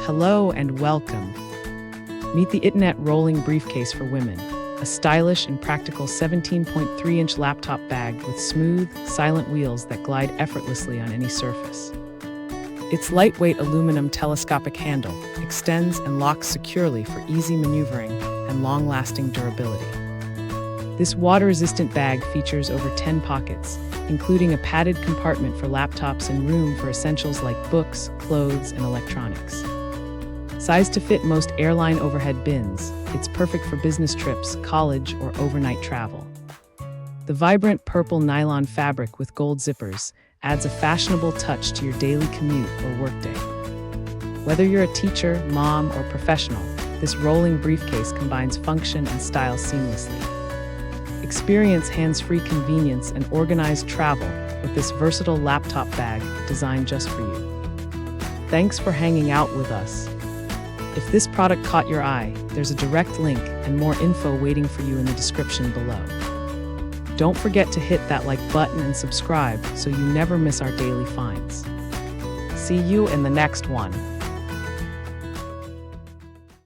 Hello and welcome. Meet the Ytonet Rolling Briefcase for women, a stylish and practical 17.3-inch laptop bag with smooth, silent wheels that glide effortlessly on any surface. Its lightweight aluminum telescopic handle extends and locks securely for easy maneuvering and long-lasting durability. This water-resistant bag features over 10 pockets, including a padded compartment for laptops and room for essentials like books, clothes, and electronics. Sized to fit most airline overhead bins, it's perfect for business trips, college, or overnight travel. The vibrant purple nylon fabric with gold zippers adds a fashionable touch to your daily commute or workday. Whether you're a teacher, mom, or professional, this rolling briefcase combines function and style seamlessly. Experience hands-free convenience and organized travel with this versatile laptop bag designed just for you. Thanks for hanging out with us. If this product caught your eye, there's a direct link and more info waiting for you in the description below. Don't forget to hit that like button and subscribe so you never miss our daily finds. See you in the next one.